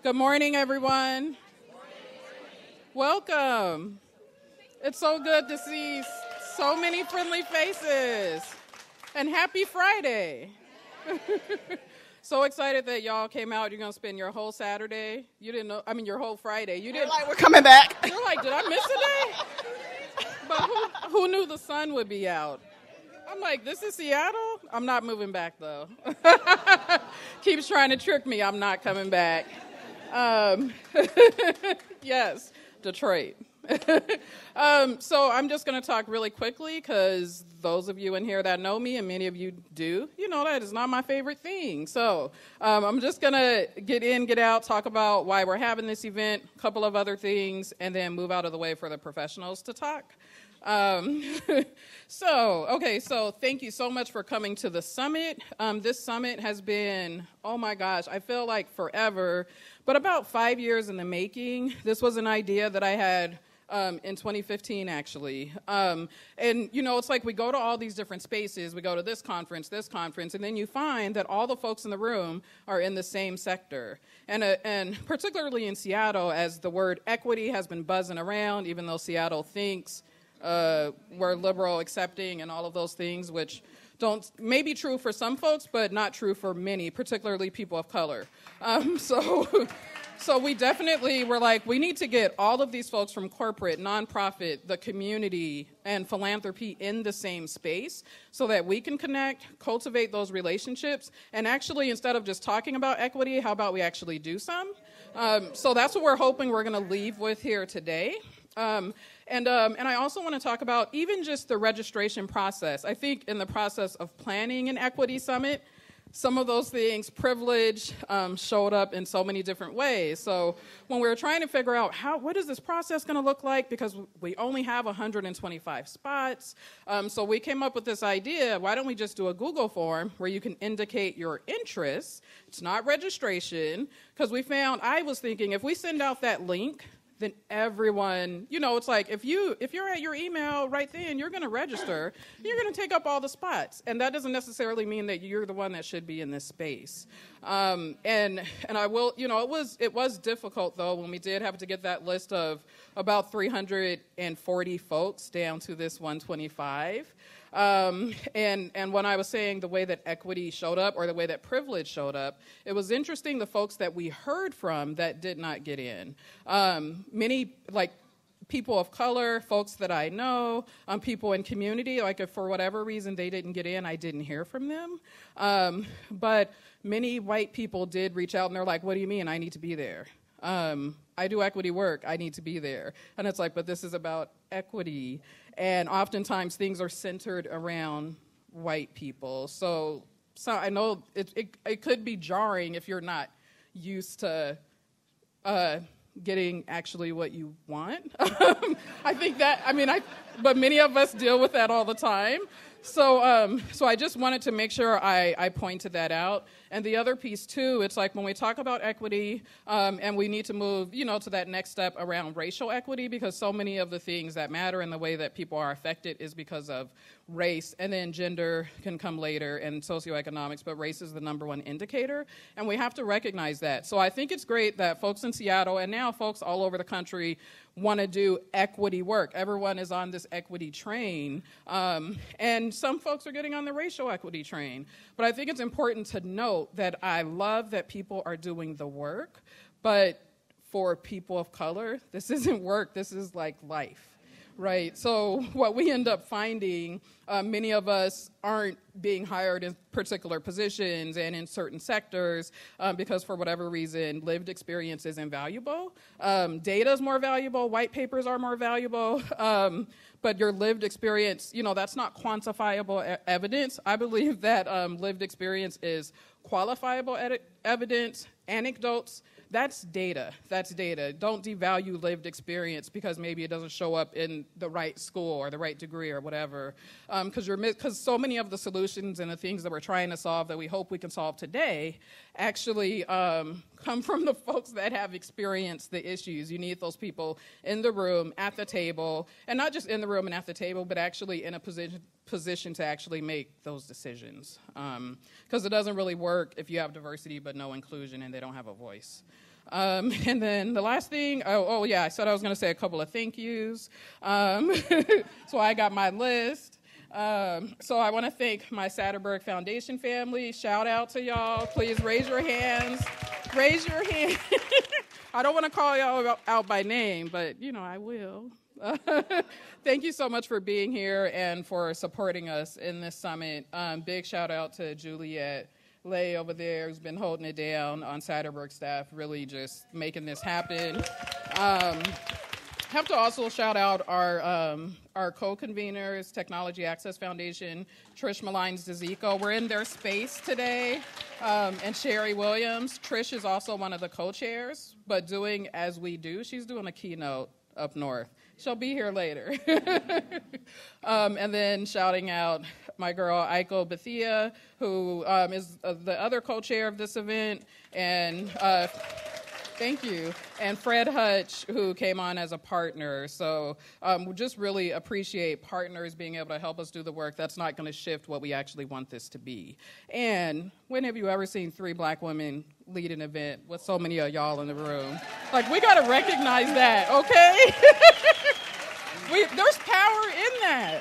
Good morning, everyone. Welcome. It's so good to see so many friendly faces. And happy Friday. So excited that y'all came out. You're going to spend your whole Saturday. You didn't know, your whole Friday. You didn't. Like, we're coming back. You're like, did I miss a day? But who knew the sun would be out? I'm like, this is Seattle? I'm not moving back, though. Keeps trying to trick me. I'm not coming back. Yes, Detroit. So I'm just going to talk really quickly because those of you in here that know me, and many of you do, you know that is not my favorite thing. So I'm just going to get in, get out, talk about why we're having this event, a couple of other things, and then move out of the way for the professionals to talk. So thank you so much for coming to the summit. This summit has been, oh my gosh, I feel like forever, but about 5 years in the making. This was an idea that I had in 2015, actually. And, it's like we go to all these different spaces. We go to this conference, and then you find that all the folks in the room are in the same sector. And particularly in Seattle, as the word equity has been buzzing around, even though Seattle thinks we're liberal, accepting, and all of those things, which may be true for some folks, but not true for many, particularly people of color. So we definitely were like, we need to get all of these folks from corporate, nonprofit, the community, and philanthropy in the same space so that we can connect, cultivate those relationships, and actually, instead of just talking about equity, how about we actually do some? So that's what we're hoping we're going to leave with here today. And I also want to talk about even just the registration process. I think in the process of planning an equity summit, some of those things, privilege, showed up in so many different ways. So when we were trying to figure out what is this process going to look like, because we only have 125 spots, so we came up with this idea, why don't we just do a Google form where you can indicate your interests? It's not registration, because I was thinking, if we send out that link, then everyone, it's like if you're at your email right then, you're going to register, you're going to take up all the spots. And that doesn't necessarily mean that you're the one that should be in this space. And I will, it was difficult, though, when we did have to get that list of about 340 folks down to this 125. And when I was saying the way that equity showed up or the way that privilege showed up, it was interesting the folks that we heard from that did not get in. Many, like, people of color, folks that I know, people in community, like if for whatever reason they didn't get in, I didn't hear from them. But many white people did reach out and they're like, what do you mean I need to be there? I do equity work, I need to be there. And it's like, but this is about equity. And oftentimes things are centered around white people. So I know it could be jarring if you're not used to getting actually what you want. I think that, but many of us deal with that all the time. So I just wanted to make sure I pointed that out. And the other piece, too, it's like when we talk about equity, and we need to move, to that next step around racial equity, because so many of the things that matter and the way that people are affected is because of race, and then gender can come later, and socioeconomics, but race is the number one indicator, and we have to recognize that. So I think it's great that folks in Seattle, and now folks all over the country, want to do equity work. Everyone is on this equity train, and some folks are getting on the racial equity train. But I think it's important to note that I love that people are doing the work, but for people of color, this isn't work, this is like life. Right, so what we end up finding, many of us aren't being hired in particular positions and in certain sectors because for whatever reason, lived experience is invaluable. Data is more valuable, white papers are more valuable, but your lived experience, that's not quantifiable evidence. I believe that lived experience is qualifiable evidence, anecdotes. That's data. Don't devalue lived experience because maybe it doesn't show up in the right school or the right degree or whatever. Because so many of the solutions and the things that we're trying to solve that we hope we can solve today actually come from the folks that have experienced the issues. You need those people in the room, at the table, and not just in the room and at the table, but actually in a position to actually make those decisions. Because it doesn't really work if you have diversity but no inclusion and they don't have a voice. And then the last thing, I said I was going to say a couple of thank yous. So I got my list. So I want to thank my Satterberg Foundation family. Shout out to y'all. Please raise your hands. Raise your hand. I don't want to call y'all out by name, but, I will. Thank you so much for being here and for supporting us in this summit. Big shout out to Juliet Lay over there, who's been holding it down on Satterberg staff, really just making this happen. Have to also shout out our co-conveners, Technology Access Foundation, Trish Malines-DeZico. We're in their space today, and Sherry Williams. Trish is also one of the co-chairs, but doing as we do, she's doing a keynote up north. She'll be here later. And then shouting out my girl, Aiko Bethia, who is the other co-chair of this event, and thank you, and Fred Hutch, who came on as a partner. So we just really appreciate partners being able to help us do the work that's not going to shift what we actually want this to be. And when have you ever seen 3 black women lead an event with so many of y'all in the room? Like, we got to recognize that, okay? There's power in that.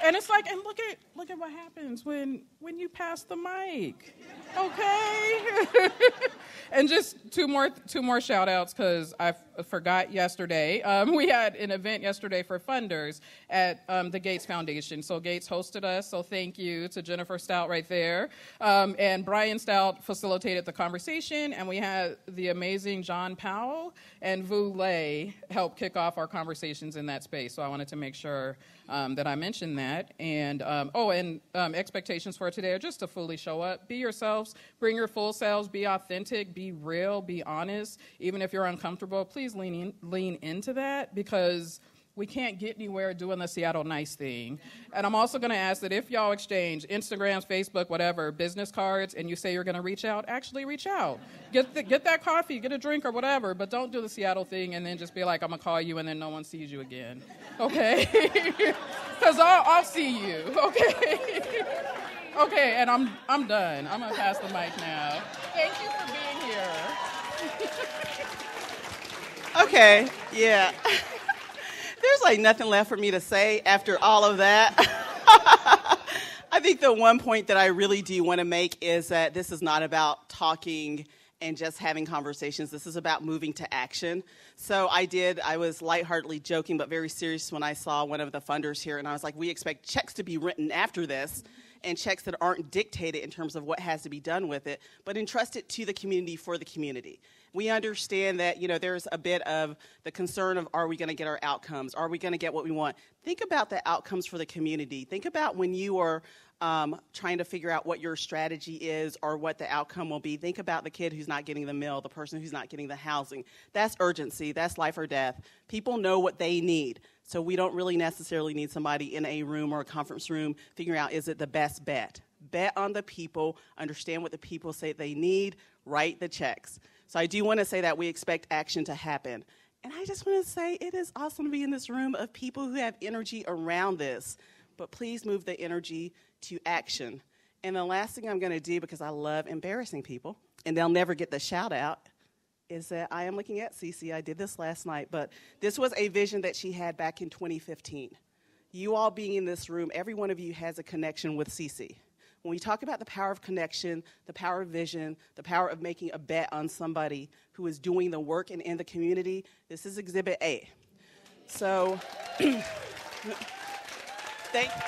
And it's like, and look at what happens when you pass the mic, okay? And just two more shout outs, because I forgot yesterday. We had an event yesterday for funders at the Gates Foundation. So Gates hosted us, so thank you to Jennifer Stout right there. And Brian Stout facilitated the conversation, and we had the amazing John Powell and Vu Lei help kick off our conversations in that space. So I wanted to make sure that I mentioned that. And expectations for today are just to fully show up. Be yourselves, bring your full selves, be authentic, be real, be honest. Even if you're uncomfortable, please lean into that, because we can't get anywhere doing the Seattle nice thing. And I'm also going to ask that if y'all exchange Instagrams, Facebook, whatever, business cards, and you say you're going to reach out, actually reach out. Get that coffee, get a drink or whatever, but don't do the Seattle thing and then just be like, I'm going to call you and then no one sees you again. Okay? Because I'll see you. Okay? Okay, and I'm done. I'm going to pass the mic now. Thank you for being here. Okay, yeah. There's like nothing left for me to say after all of that. I think the one point that I really do want to make is that this is not about talking and just having conversations. This is about moving to action. So I was lightheartedly joking but very serious when I saw one of the funders here, and I was like, we expect checks to be written after this, and checks that aren't dictated in terms of what has to be done with it, but entrusted to the community for the community. We understand that, there's a bit of the concern of, are we going to get our outcomes? Are we going to get what we want? Think about the outcomes for the community. Think about when you are trying to figure out what your strategy is or what the outcome will be. Think about the kid who's not getting the meal, the person who's not getting the housing. That's urgency. That's life or death. People know what they need. So we don't really necessarily need somebody in a room or a conference room figuring out, is it the best bet? Bet on the people, understand what the people say they need, write the checks. So I do want to say that we expect action to happen. And I just want to say it is awesome to be in this room of people who have energy around this. But please move the energy to action. And the last thing I'm going to do, because I love embarrassing people, and they'll never get the shout out, is that I am looking at Cece. I did this last night, but this was a vision that she had back in 2015. You all being in this room, every one of you has a connection with Cece. When we talk about the power of connection, the power of vision, the power of making a bet on somebody who is doing the work and in the community, this is Exhibit A. So, thank you.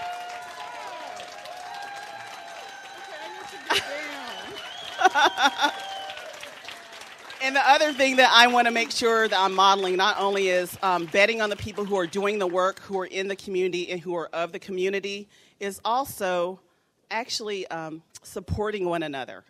And the other thing that I want to make sure that I'm modeling not only is betting on the people who are doing the work, who are in the community and who are of the community, is also actually supporting one another.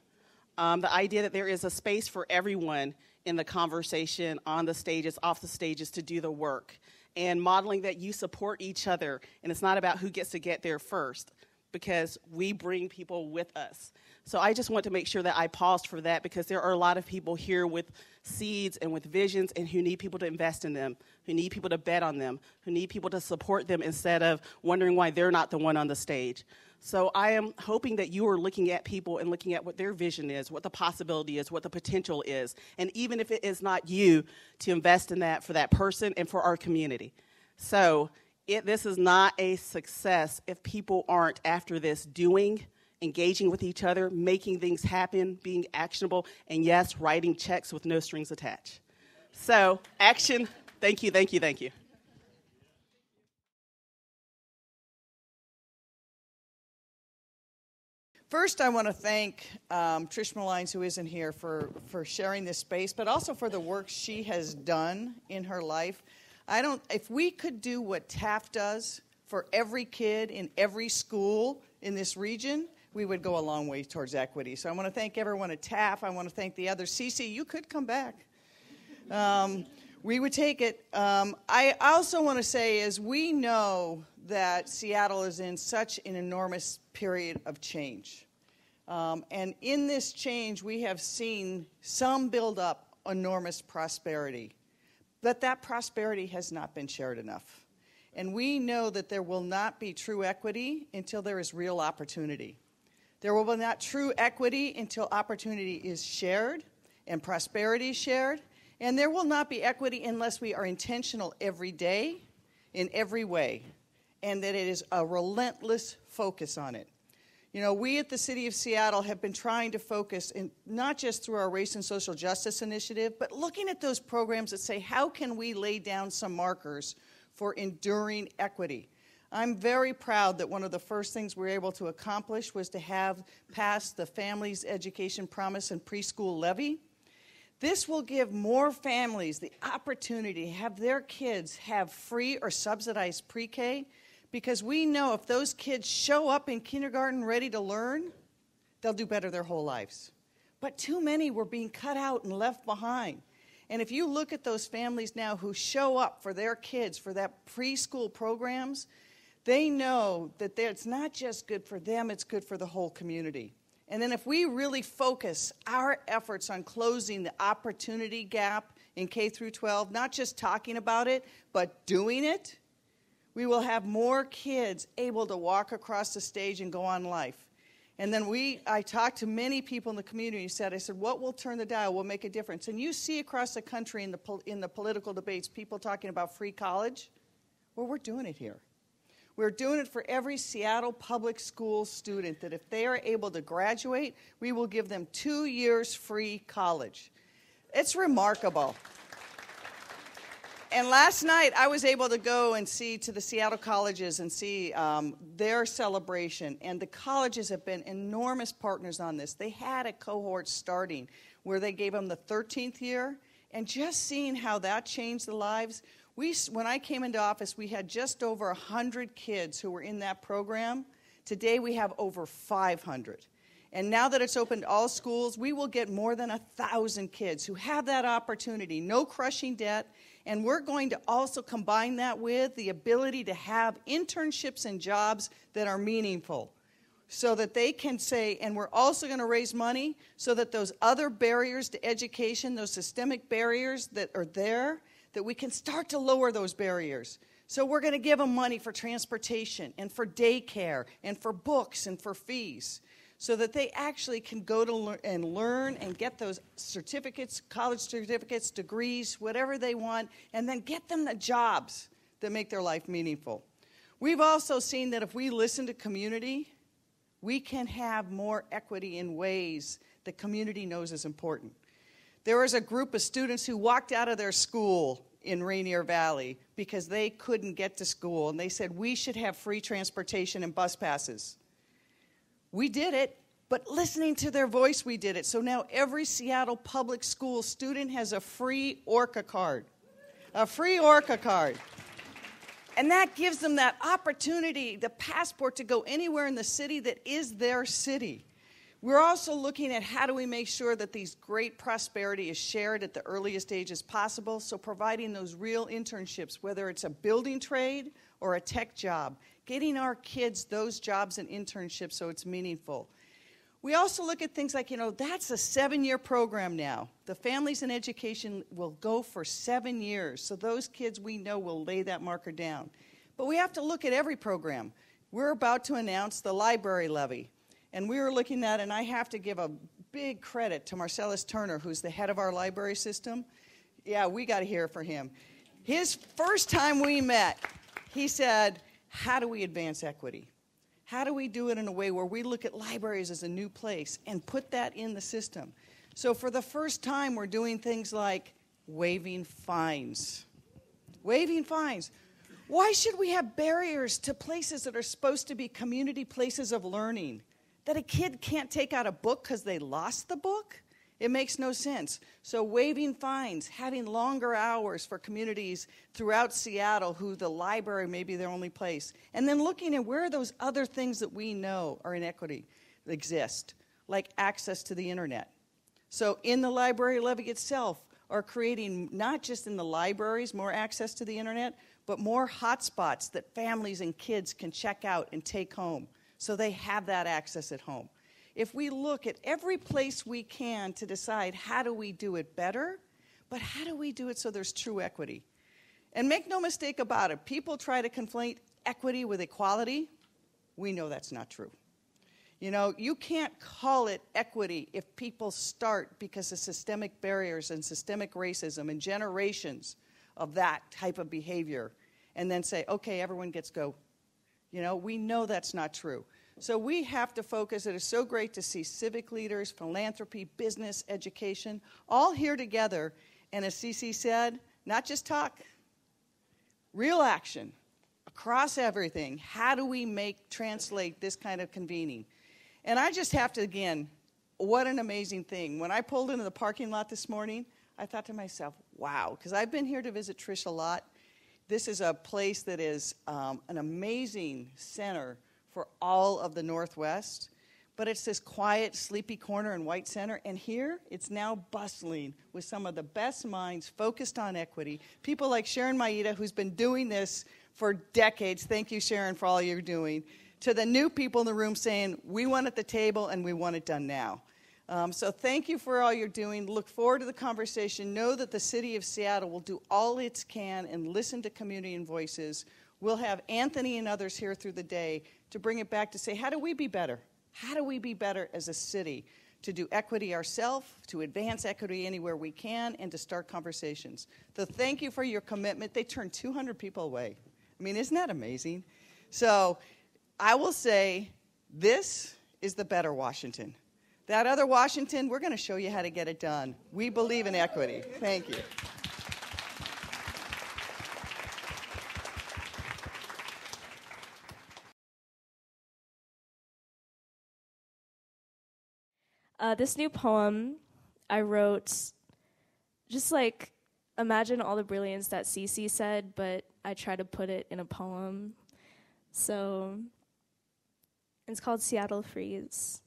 The idea that there is a space for everyone in the conversation, on the stages, off the stages, to do the work. And modeling that you support each other. And it's not about who gets to get there first, because we bring people with us. So I just want to make sure that I paused for that, because there are a lot of people here with seeds and with visions and who need people to invest in them, who need people to bet on them, who need people to support them instead of wondering why they're not the one on the stage. So I am hoping that you are looking at people and looking at what their vision is, what the possibility is, what the potential is, and even if it is not you, to invest in that for that person and for our community. So this is not a success if people aren't after this doing, engaging with each other, making things happen, being actionable, and yes, writing checks with no strings attached. So action, thank you, thank you, thank you. First, I want to thank Trish Malines, who isn't here, for sharing this space, but also for the work she has done in her life. If we could do what TAF does for every kid in every school in this region, we would go a long way towards equity. So I want to thank everyone at TAF. I want to thank the others. Cece, you could come back. We would take it. I also want to say is we know that Seattle is in such an enormous period of change. And in this change, we have seen some build up enormous prosperity. But that prosperity has not been shared enough. And we know that there will not be true equity until there is real opportunity. There will be not true equity until opportunity is shared and prosperity is shared. And there will not be equity unless we are intentional every day, in every way, and that it is a relentless focus on it. You know, we at the City of Seattle have been trying to focus, not just through our Race and Social Justice Initiative, but looking at those programs that say, how can we lay down some markers for enduring equity? I'm very proud that one of the first things we were able to accomplish was to have passed the Families Education Promise and Preschool Levy. This will give more families the opportunity to have their kids have free or subsidized pre-K, because we know if those kids show up in kindergarten ready to learn, they'll do better their whole lives. But too many were being cut out and left behind. And if you look at those families now who show up for their kids, for that preschool programs, they know that it's not just good for them, it's good for the whole community. And then if we really focus our efforts on closing the opportunity gap in K through 12, not just talking about it, but doing it, we will have more kids able to walk across the stage and go on life. And then I talked to many people in the community who said, what will turn the dial, will make a difference? And you see across the country in the political debates, people talking about free college. Well, we're doing it here. We're doing it for every Seattle public school student, that if they are able to graduate, we will give them 2 years free college. It's remarkable. And last night, I was able to go and see to the Seattle colleges and see their celebration. And the colleges have been enormous partners on this. They had a cohort starting where they gave them the 13th year. And just seeing how that changed the lives, when I came into office, we had just over 100 kids who were in that program. Today, we have over 500. And now that it's open to all schools, we will get more than 1,000 kids who have that opportunity, no crushing debt. And we're going to also combine that with the ability to have internships and jobs that are meaningful, so that they can say, and we're also going to raise money so that those other barriers to education, those systemic barriers that are there, that we can start to lower those barriers. So we're going to give them money for transportation and for daycare and for books and for fees, so that they actually can go to learn and get those certificates, college certificates, degrees, whatever they want, and then get them the jobs that make their life meaningful. We've also seen that if we listen to community, we can have more equity in ways that community knows is important. There was a group of students who walked out of their school in Rainier Valley because they couldn't get to school, and they said, we should have free transportation and bus passes. We did it, but listening to their voice, we did it. So now every Seattle public school student has a free ORCA card. A free ORCA card. And that gives them that opportunity, the passport, to go anywhere in the city that is their city. We're also looking at how do we make sure that these great prosperity is shared at the earliest ages possible, so providing those real internships, whether it's a building trade or a tech job, getting our kids those jobs and internships so it's meaningful. We also look at things like, that's a 7-year program now. The Families in Education will go for 7 years, so those kids we know will lay that marker down. But we have to look at every program. we're about to announce the library levy. And we were looking at, and I have to give a big credit to Marcellus Turner, who's the head of our library system. Yeah, we got to hear from him. His first time we met, he said, how do we advance equity? How do we do it in a way where we look at libraries as a new place and put that in the system? So for the first time, we're doing things like waiving fines. Waiving fines. Why should we have barriers to places that are supposed to be community places of learning? That a kid can't take out a book because they lost the book? It makes no sense. So waiving fines, having longer hours for communities throughout Seattle who the library may be their only place, and then looking at where those other things that we know are inequity exist, like access to the internet. So in the library levy itself, are creating not just in the libraries more access to the internet, but more hotspots that families and kids can check out and take home so they have that access at home. If we look at every place we can to decide how do we do it better, but how do we do it so there's true equity? And make no mistake about it, people try to conflate equity with equality. We know that's not true. You know, you can't call it equity if people start because of systemic barriers and systemic racism and generations of that type of behavior and then say, okay, everyone gets go. You know, we know that's not true. So we have to focus. It is so great to see civic leaders, philanthropy, business, education, all here together. And as Cece said, not just talk, real action across everything. How do we translate this kind of convening? And I just have to, again, what an amazing thing. When I pulled into the parking lot this morning, I thought to myself, wow, because I've been here to visit Trish a lot. This is a place that is an amazing center for all of the Northwest, but it's this quiet, sleepy corner in White Center, and here it's now bustling with some of the best minds focused on equity. People like Sharon Maeda, who's been doing this for decades. Thank you, Sharon, for all you're doing. To the new people in the room saying, we want it at the table and we want it done now. So thank you for all you're doing. Look forward to the conversation. Know that the city of Seattle will do all it can and listen to community and voices. We'll have Anthony and others here through the day to bring it back to say, how do we be better? How do we be better as a city to do equity ourselves, to advance equity anywhere we can, and to start conversations? So thank you for your commitment. They turned 200 people away. I mean, isn't that amazing? So I will say this is the better Washington. That other Washington, we're going to show you how to get it done. We believe in equity. Thank you. This new poem I wrote, just like, imagine all the brilliance that Cece said, but I try to put it in a poem. So it's called Seattle Freeze.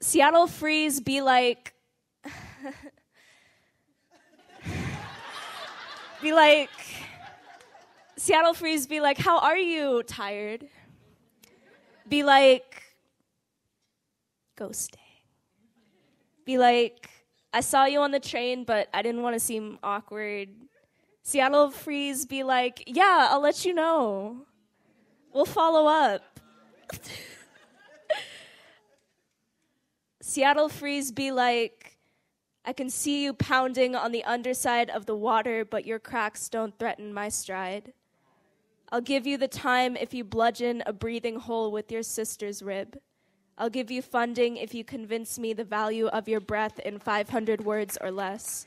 Seattle Freeze be like, Seattle Freeze be like, how are you? Tired. Be like, ghosting. Be like, I saw you on the train, but I didn't want to seem awkward. Seattle Freeze be like, yeah, I'll let you know. We'll follow up. Seattle Freeze be like, I can see you pounding on the underside of the water, but your cracks don't threaten my stride. I'll give you the time if you bludgeon a breathing hole with your sister's rib. I'll give you funding if you convince me the value of your breath in 500 words or less.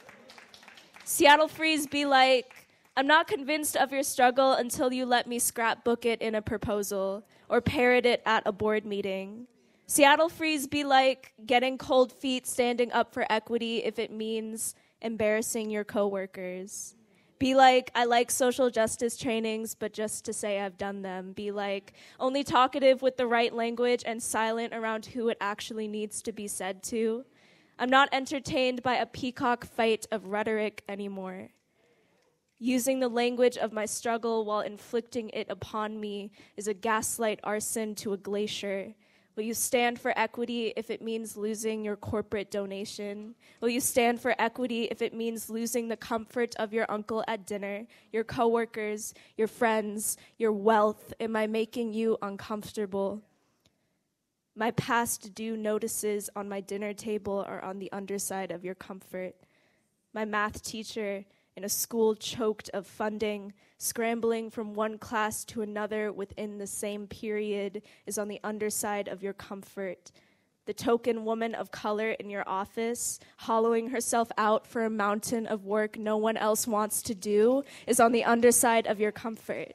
Seattle Freeze be like, I'm not convinced of your struggle until you let me scrapbook it in a proposal or parrot it at a board meeting. Seattle Freeze be like, getting cold feet standing up for equity if it means embarrassing your coworkers. Be like, I like social justice trainings, but just to say I've done them. Be like, only talkative with the right language and silent around who it actually needs to be said to. I'm not entertained by a peacock fight of rhetoric anymore. Using the language of my struggle while inflicting it upon me is a gaslight arson to a glacier. Will you stand for equity if it means losing your corporate donation? Will you stand for equity if it means losing the comfort of your uncle at dinner, your coworkers, your friends, your wealth? Am I making you uncomfortable? My past due notices on my dinner table are on the underside of your comfort. My math teacher in a school choked of funding, scrambling from one class to another within the same period, is on the underside of your comfort. The token woman of color in your office, hollowing herself out for a mountain of work no one else wants to do, is on the underside of your comfort.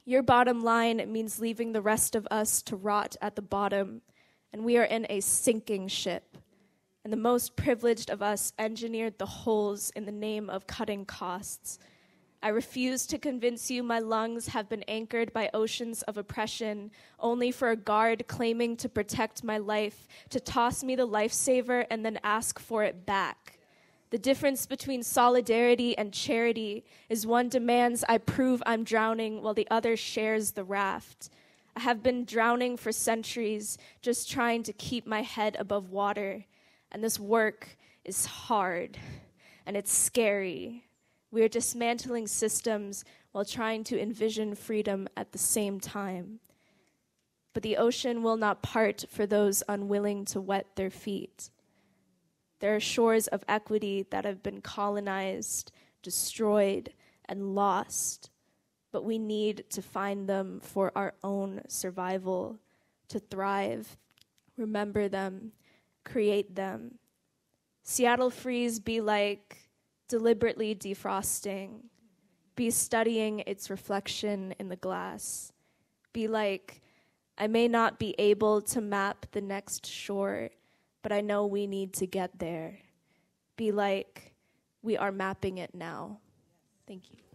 Your bottom line means leaving the rest of us to rot at the bottom, and we are in a sinking ship. And the most privileged of us engineered the holes in the name of cutting costs. I refuse to convince you my lungs have been anchored by oceans of oppression, only for a guard claiming to protect my life, to toss me the lifesaver and then ask for it back. The difference between solidarity and charity is one demands I prove I'm drowning while the other shares the raft. I have been drowning for centuries, just trying to keep my head above water. And this work is hard, and it's scary. We are dismantling systems while trying to envision freedom at the same time. But the ocean will not part for those unwilling to wet their feet. There are shores of equity that have been colonized, destroyed, and lost, but we need to find them for our own survival, to thrive, remember them, create them. Seattle Freeze be like deliberately defrosting. Be studying its reflection in the glass. Be like, I may not be able to map the next shore, but I know we need to get there. Be like, we are mapping it now. Thank you.